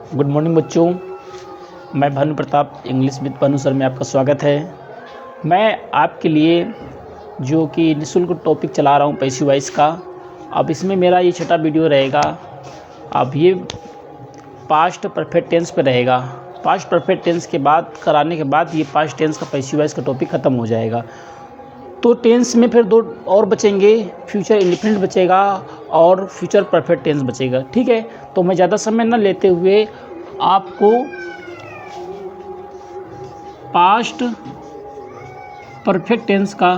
Good morning बच्चों। मैं Bhanu Pratap English with Bhanu sir में आपका स्वागत है। मैं आपके लिए जो कि निःशुल्क टॉपिक चला रहा हूँ पैसिव वॉइस का। अब इसमें मेरा ये छोटा वीडियो रहेगा। अब ये पास्ट परफेक्ट टेंस पे रहेगा। पास्ट परफेक्ट टेंस के बाद कराने के बाद ये पास्ट टेंस का पैसिव वॉइस का टॉपिक ख़त्म हो जाएगा। तो टेंस में फिर दो और बचेंगे, फ्यूचर इंडेफिनिट बचेगा और फ्यूचर परफेक्ट टेंस बचेगा। ठीक है, तो मैं ज़्यादा समय न लेते हुए आपको पास्ट परफेक्ट टेंस का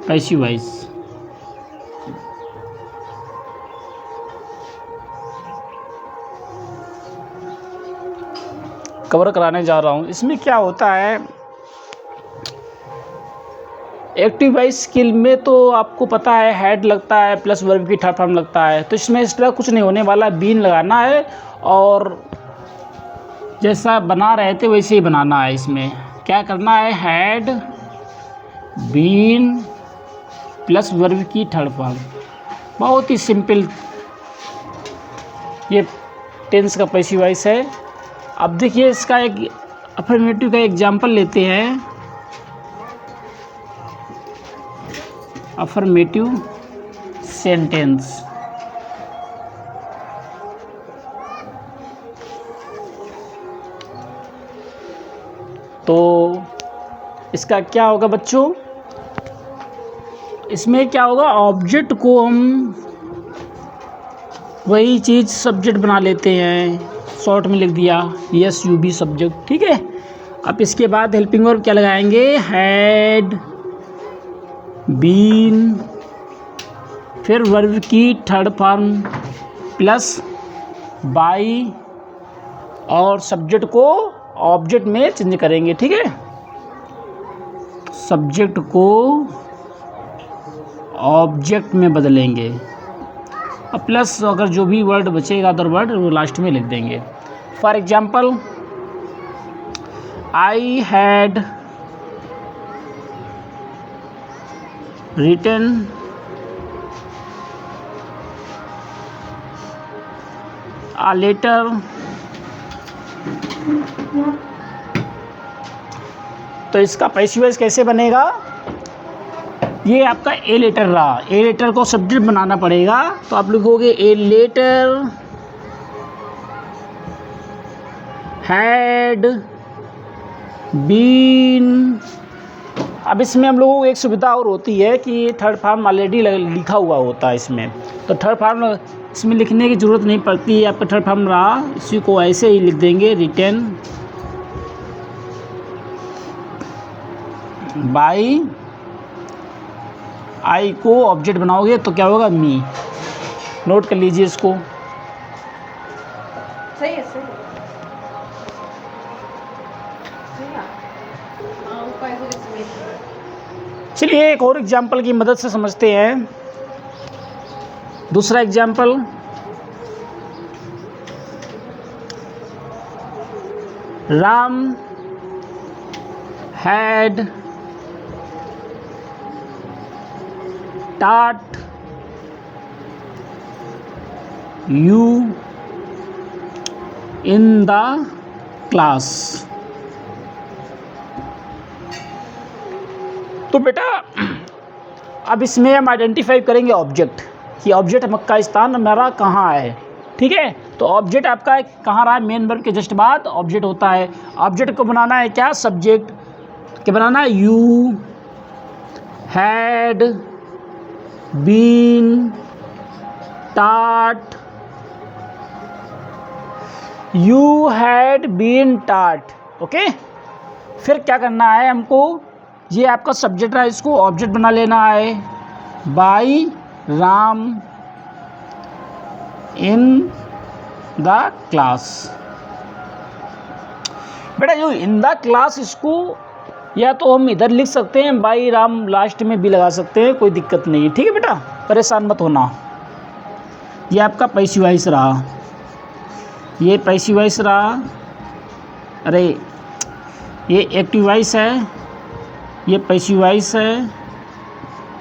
पैसिव वॉइस कवर कराने जा रहा हूँ। इसमें क्या होता है, एक्टिव वॉइस स्किल में तो आपको पता है हेड लगता है प्लस वर्ब की थर्ड फॉर्म लगता है। तो इसमें इस तरह कुछ नहीं होने वाला, बीन लगाना है और जैसा बना रहे थे वैसे ही बनाना है। इसमें क्या करना है, हैड बीन प्लस वर्ब की थर्ड फॉर्म। बहुत ही सिंपल ये टेंस का पैसिव वॉइस है। अब देखिए इसका एक अफर्मेटिव का एग्जाम्पल लेते हैं। Affirmative sentence. तो इसका क्या होगा बच्चों, इसमें क्या होगा, ऑब्जेक्ट को हम वही चीज़ सब्जेक्ट बना लेते हैं। शॉर्ट में लिख दिया यस यू बी सब्जेक्ट। ठीक है, अब इसके बाद हेल्पिंग वर्ब क्या लगाएंगे, हैड बीन, फिर वर्ब की थर्ड फॉर्म प्लस बाई और सब्जेक्ट को ऑब्जेक्ट में चेंज करेंगे। ठीक है, सब्जेक्ट को ऑब्जेक्ट में बदलेंगे। अब प्लस अगर जो भी वर्ड बचेगा अदर वर्ड वो लास्ट में लिख देंगे। For example, I had written a letter तो इसका पैसिव वॉइस कैसे बनेगा, ये आपका ए लेटर रहा। ए लेटर को सब्जेक्ट बनाना पड़ेगा, तो आप लिखोगे ए लेटर हैड बीन। अब इसमें हम लोगों को एक सुविधा और होती है कि थर्ड फॉर्म ऑलरेडी लिखा हुआ होता है इसमें, तो थर्ड फॉर्म इसमें लिखने की ज़रूरत नहीं पड़ती है। आपका थर्ड फॉर्म रहा, इसी को ऐसे ही लिख देंगे, रिटन बाई, आई को ऑब्जेक्ट बनाओगे तो क्या होगा, मी। नोट कर लीजिए इसको। सही है, सही है। चलिए एक और एग्जाम्पल की मदद से समझते हैं। दूसरा example, Ram had taught you in the class। तो बेटा अब इसमें हम आइडेंटिफाई करेंगे ऑब्जेक्ट, कि ऑब्जेक्ट का स्थान हमारा कहाँ है। ठीक है, तो ऑब्जेक्ट आपका कहाँ रहा है, मेन वर्ब के जस्ट बाद ऑब्जेक्ट होता है। ऑब्जेक्ट को बनाना है क्या, सब्जेक्ट क्या बनाना है, you had been taught, you had been taught। Okay, फिर क्या करना है हमको, ये आपका सब्जेक्ट रहा, इसको ऑब्जेक्ट बना लेना है, by Ram in the class. बेटा जो इन द क्लास, इसको या तो हम इधर लिख सकते हैं, बाई राम लास्ट में भी लगा सकते हैं, कोई दिक्कत नहीं है। ठीक है बेटा, परेशान मत होना। ये आपका पैसिव वॉइस रहा, ये पैसिव वॉइस रहा। अरे ये एक्टिव वॉइस है, ये पैसिव वॉइस है,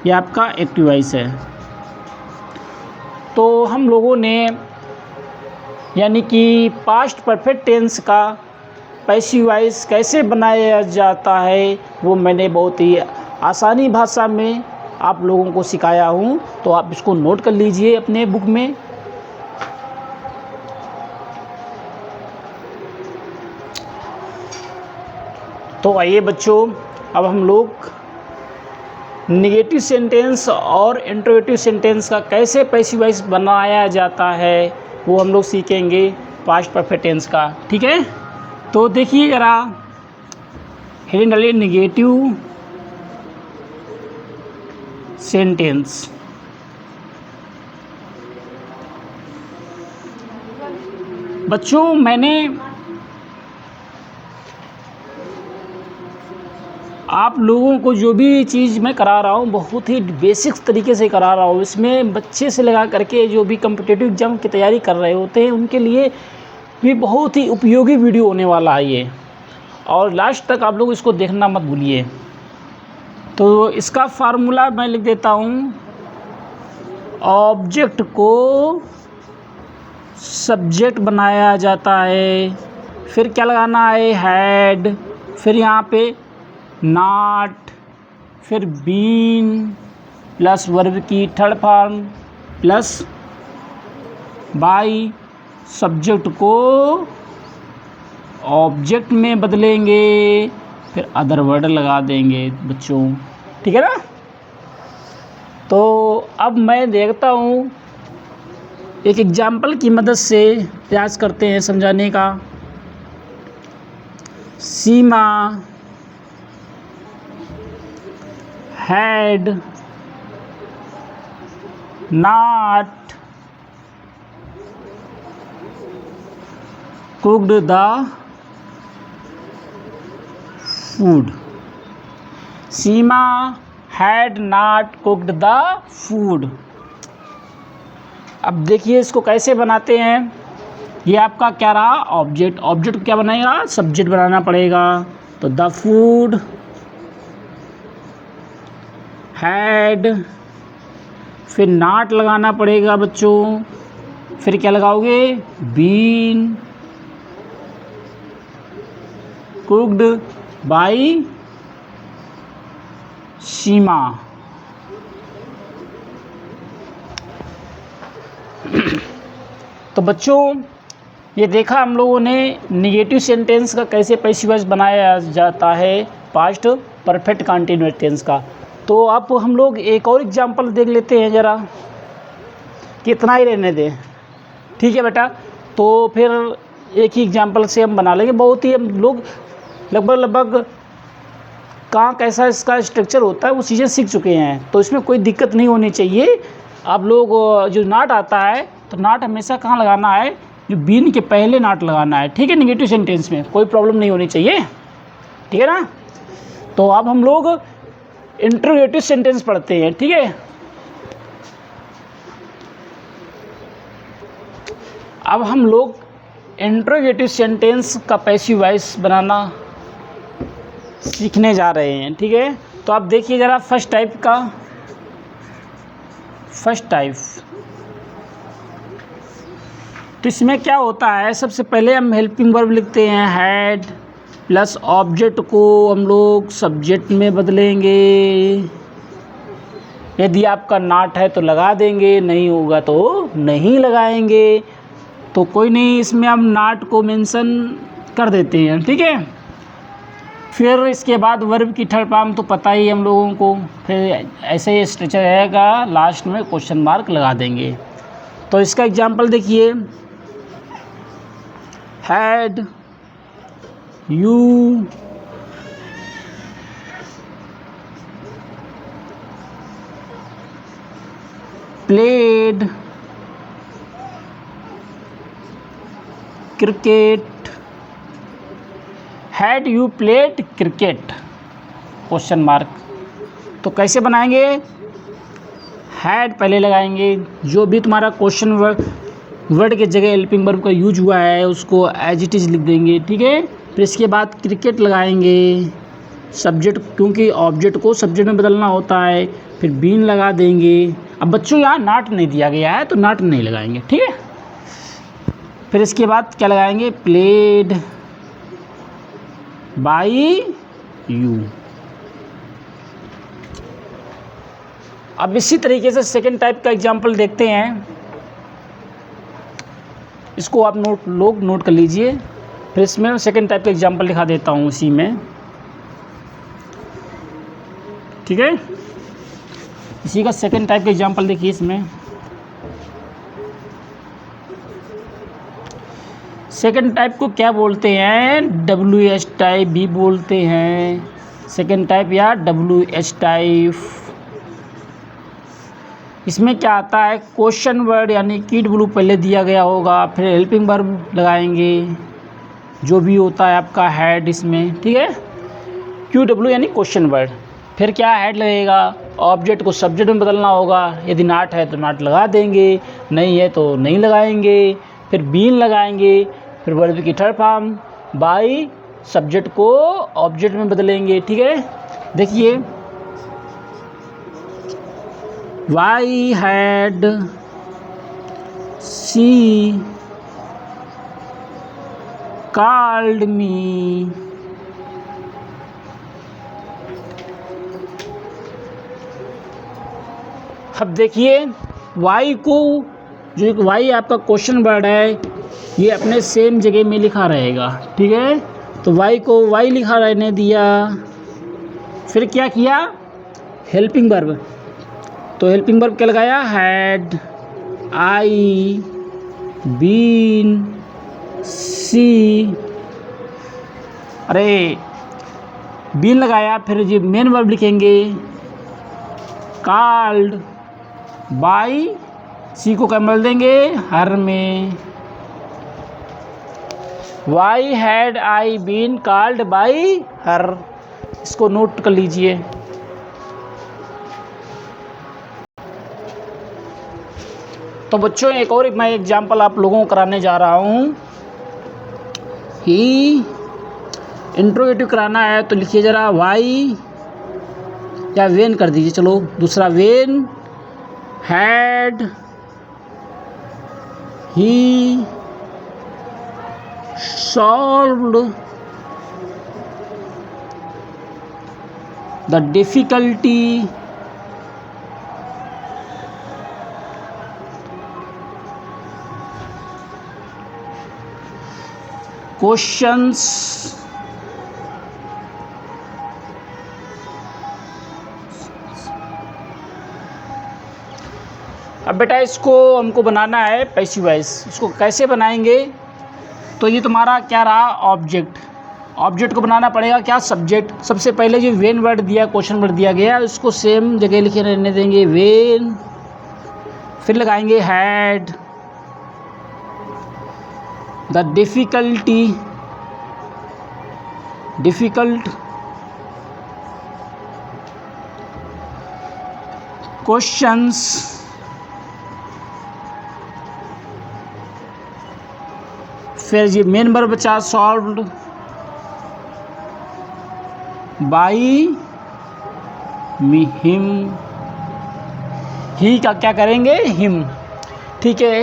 ये आपका एक्टिव वॉइस है। तो हम लोगों ने यानी कि पास्ट परफेक्ट टेंस का पैसिव वॉइस कैसे बनाया जाता है वो मैंने बहुत ही आसानी भाषा में आप लोगों को सिखाया हूँ। तो आप इसको नोट कर लीजिए अपने बुक में। तो आइए बच्चों, अब हम लोग नेगेटिव सेंटेंस और इंट्रोगेटिव सेंटेंस का कैसे पैसिव वॉइस बनाया जाता है वो हम लोग सीखेंगे पास्ट परफेक्ट टेंस का। ठीक है, तो देखिए ज़रा हेडिंग डालिए नेगेटिव सेंटेंस। बच्चों मैंने आप लोगों को जो भी चीज़ मैं करा रहा हूँ बहुत ही बेसिक्स तरीके से करा रहा हूँ। इसमें बच्चे से लगा करके जो भी कॉम्पिटिटिव एग्जाम की तैयारी कर रहे होते हैं उनके लिए भी बहुत ही उपयोगी वीडियो होने वाला है ये, और लास्ट तक आप लोग इसको देखना मत भूलिए। तो इसका फार्मूला मैं लिख देता हूँ। ऑब्जेक्ट को सब्जेक्ट बनाया जाता है, फिर क्या लगाना है, हैड, फिर यहाँ पे नॉट, फिर बीन प्लस वर्ब की third form plus by subject को ऑब्जेक्ट में बदलेंगे, फिर अदर वर्ड लगा देंगे बच्चों। ठीक है ना। तो अब मैं देखता हूँ एक एग्जाम्पल की मदद से प्रयास करते हैं समझाने का। सीमा had not cooked the food. Seema had not cooked the food. अब देखिए इसको कैसे बनाते हैं। ये आपका क्या रहा, ऑब्जेक्ट। ऑब्जेक्ट क्या बनेगा, सब्जेक्ट बनाना पड़ेगा। तो द फूड हैड, फिर नॉट लगाना पड़ेगा बच्चों, फिर क्या लगाओगे, बीन कुक्ड बाय सीमा। तो बच्चों ये देखा हम लोगों ने नेगेटिव सेंटेंस का कैसे पैसिव वॉइस बनाया जाता है पास्ट परफेक्ट कंटीन्यूअस टेंस का। तो अब हम लोग एक और एग्जांपल देख लेते हैं ज़रा, कितना ही रहने दें। ठीक है बेटा, तो फिर एक ही एग्जांपल से हम बना लेंगे। बहुत ही हम लोग लगभग कहाँ कैसा इसका स्ट्रक्चर होता है वो चीज़ें सीख चुके हैं, तो इसमें कोई दिक्कत नहीं होनी चाहिए। आप लोग जो नाट आता है तो नाट हमेशा कहाँ लगाना है, जो बीन के पहले नाट लगाना है। ठीक है, नेगेटिव सेंटेंस में कोई प्रॉब्लम नहीं होनी चाहिए। ठीक है ना। तो अब हम लोग इंट्रोगेटिव सेंटेंस पढ़ते हैं। ठीक है, अब हम लोग इंट्रोगेटिव सेंटेंस का पैसिव वॉइस बनाना सीखने जा रहे हैं। ठीक है, तो आप देखिए ज़रा फर्स्ट टाइप का। फर्स्ट टाइप तो इसमें क्या होता है, सबसे पहले हम हेल्पिंग वर्ब लिखते हैं हैड प्लस ऑब्जेक्ट को हम लोग सब्जेक्ट में बदलेंगे। यदि आपका नॉट है तो लगा देंगे, नहीं होगा तो नहीं लगाएंगे। तो कोई नहीं, इसमें हम नॉट को मेंशन कर देते हैं। ठीक है, फिर इसके बाद वर्ब की थर्ड फॉर्म तो पता ही हम लोगों को, फिर ऐसे ही स्ट्रक्चर रहेगा, लास्ट में क्वेश्चन मार्क लगा देंगे। तो इसका एग्जांपल देखिए, had you played cricket, had you played cricket question mark. तो कैसे बनाएंगे, हैड पहले लगाएंगे, जो भी तुम्हारा क्वेश्चन वर्ड के जगह हेल्पिंग वर्ब का यूज हुआ है उसको एज इट इज़ लिख देंगे। ठीक है, फिर इसके बाद क्रिकेट लगाएंगे, सब्जेक्ट, क्योंकि ऑब्जेक्ट को सब्जेक्ट में बदलना होता है। फिर बीन लगा देंगे। अब बच्चों यहाँ नॉट नहीं दिया गया है तो नॉट नहीं लगाएंगे, ठीक है। फिर इसके बाद क्या लगाएंगे, प्लेड बाई यू। अब इसी तरीके से सेकेंड टाइप का एग्जाम्पल देखते हैं। इसको आप नोट कर लीजिए। फिर इसमें सेकेंड टाइप का एग्जाम्पल लिखा देता हूँ इसी में, ठीक है। इसी का सेकेंड टाइप का एग्जाम्पल देखिए। इसमें सेकेंड टाइप को क्या बोलते हैं, WH टाइप भी बोलते हैं, सेकेंड टाइप या WH टाइप। इसमें क्या आता है, क्वेश्चन वर्ड यानी किड ब्लू पहले दिया गया होगा, फिर हेल्पिंग वर्ब लगाएंगे जो भी होता है आपका हेड इसमें, ठीक है। QW यानी क्वेश्चन वर्ड। फिर क्या हेड लगेगा, ऑब्जेक्ट को सब्जेक्ट में बदलना होगा। यदि नॉट है तो नॉट लगा देंगे, नहीं है तो नहीं लगाएंगे। फिर बीन लगाएंगे। फिर वर्ब की थर्ड फॉर्म बाई सब्जेक्ट को ऑब्जेक्ट में बदलेंगे, ठीक है। देखिए, why had she called me. अब देखिए, वाई को, जो वाई आपका क्वेश्चन वर्ड है, ये अपने सेम जगह में लिखा रहेगा, ठीक है। तो वाई को वाई लिखा रहने दिया। फिर क्या किया, हेल्पिंग वर्ब। तो हेल्पिंग वर्ब क्या लगाया, हैड, आई, बीन, सी, अरे बीन लगाया। फिर ये मेन वर्ब लिखेंगे, कॉल्ड बाई, सी को क्या बदल देंगे, हर में। Why had I been called by her. इसको नोट कर लीजिए। तो बच्चों, एक और मैं एग्जाम्पल आप लोगों को कराने जा रहा हूँ। ही इंट्रोगेटिव कराना है तो लिखिए ज़रा, वाई या वेन कर दीजिए, चलो दूसरा, when had he solved the difficulty questions अब बेटा इसको हमको बनाना है पैसिव वॉइस। इसको कैसे बनाएंगे, तो ये तुम्हारा क्या रहा, ऑब्जेक्ट। ऑब्जेक्ट को बनाना पड़ेगा क्या, सब्जेक्ट। सबसे पहले जो वेन वर्ड दिया, क्वेश्चन वर्ड दिया गया, उसको सेम जगह लिखे रहने देंगे, वेन। फिर लगाएंगे had the difficulty, difficult questions फिर ये मेन वर्ब बचा, सॉल्व्ड बाई मी, हिम। ही का क्या करेंगे, हिम, ठीक है।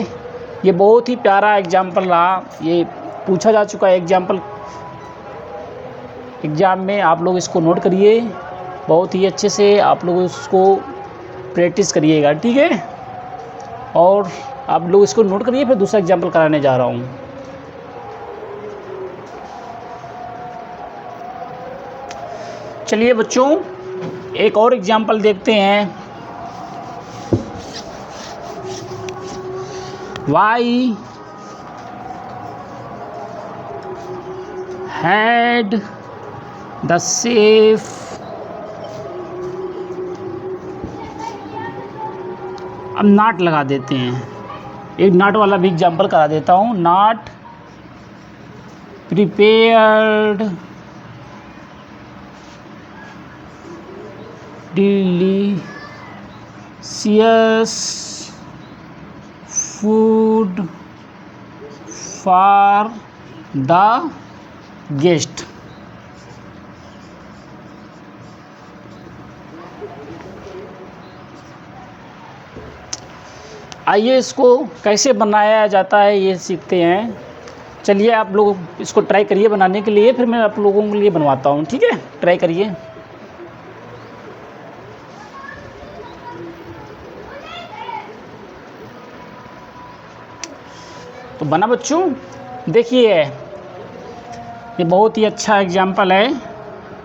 ये बहुत ही प्यारा एग्जाम्पल रहा। ये पूछा जा चुका है एग्जाम्पल एग्ज़ाम में। आप लोग इसको नोट करिए, बहुत ही अच्छे से आप लोग इसको प्रैक्टिस करिएगा, ठीक है। और आप लोग इसको नोट करिए। फिर दूसरा एग्जाम्पल कराने जा रहा हूँ। चलिए बच्चों, एक और एग्जाम्पल देखते हैं। वाई हैड द सेफ अब नॉट लगा देते हैं। एक नॉट वाला भी एग्जाम्पल करा देता हूँ। Not prepared delicious food for the guest. आइए इसको कैसे बनाया जाता है ये सीखते हैं। चलिए आप लोग इसको ट्राई करिए बनाने के लिए, फिर मैं आप लोगों के लिए बनवाता हूँ, ठीक है? ट्राई करिए। तो बना बच्चों, देखिए ये बहुत ही अच्छा एग्जाम्पल है।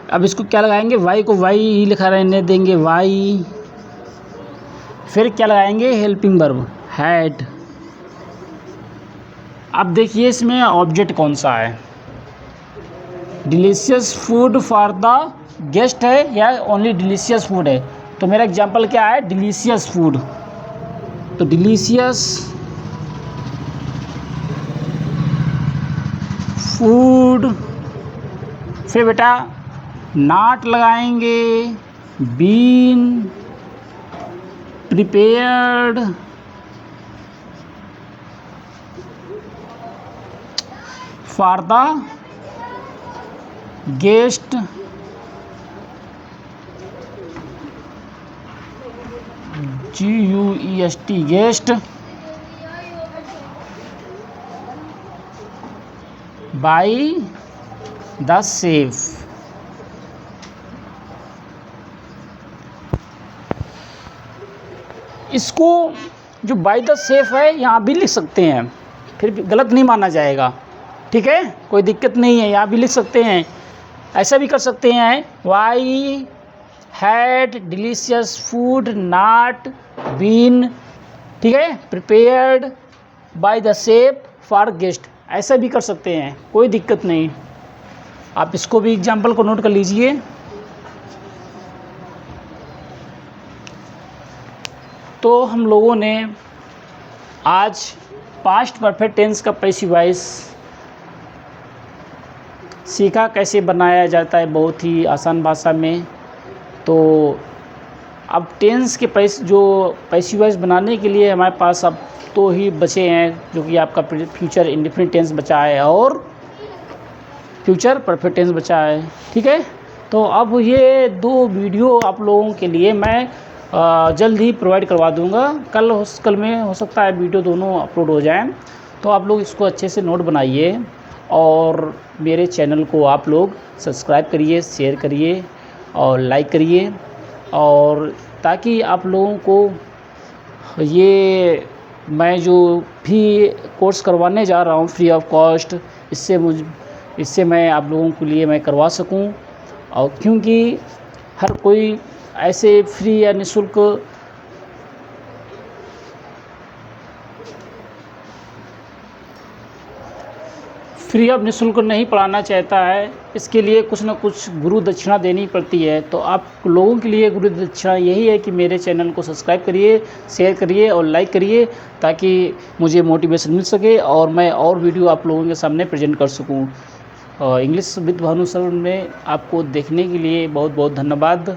अब इसको क्या लगाएंगे, वाई को वाई ही लिखा रहने देंगे, वाई। फिर क्या लगाएंगे, हेल्पिंग वर्ब हैड। अब देखिए इसमें ऑब्जेक्ट कौन सा है, delicious food for the guest है या ओनली डिलीशियस फूड है। तो मेरा एग्जाम्पल क्या है, डिलीशियस फूड। तो डिलीशियस फूड। फिर बेटा नॉट लगाएंगे, been prepared for the guest GUEST guest by the chef. इसको जो बाई द शेफ है यहाँ भी लिख सकते हैं, फिर भी गलत नहीं माना जाएगा, ठीक है? कोई दिक्कत नहीं है, यहाँ भी लिख सकते हैं। ऐसा भी कर सकते हैं, why had delicious food not been, ठीक है, prepared by the chef for guest. ऐसा भी कर सकते हैं, कोई दिक्कत नहीं। आप इसको भी एग्जाम्पल को नोट कर लीजिए। तो हम लोगों ने आज पास्ट परफेक्ट टेंस का पैसिव वॉइस सीखा, कैसे बनाया जाता है बहुत ही आसान भाषा में। तो अब टेंस के जो पैसिव वॉइस बनाने के लिए हमारे पास अब तो ही बचे हैं, जो कि आपका फ्यूचर इंडेफिनिट टेंस बचा है और फ्यूचर परफेक्ट टेंस बचा है, ठीक है? तो अब ये 2 वीडियो आप लोगों के लिए मैं जल्द ही प्रोवाइड करवा दूंगा। कल में हो सकता है वीडियो दोनों अपलोड हो जाएं। तो आप लोग इसको अच्छे से नोट बनाइए और मेरे चैनल को आप लोग सब्सक्राइब करिए, शेयर करिए और लाइक करिए, और ताकि आप लोगों को ये मैं जो भी कोर्स करवाने जा रहा हूँ फ्री ऑफ कॉस्ट, इससे मैं आप लोगों के लिए मैं करवा सकूँ। और क्योंकि हर कोई ऐसे फ्री या निःशुल्क फ्री ऑफ निःशुल्क नहीं पढ़ाना चाहता है, इसके लिए कुछ ना कुछ गुरु दक्षिणा देनी पड़ती है। तो आप लोगों के लिए गुरु दक्षिणा यही है कि मेरे चैनल को सब्सक्राइब करिए, शेयर करिए और लाइक करिए, ताकि मुझे मोटिवेशन मिल सके और मैं और वीडियो आप लोगों के सामने प्रेजेंट कर सकूं। इंग्लिश विद भानु सर में आपको देखने के लिए बहुत बहुत धन्यवाद।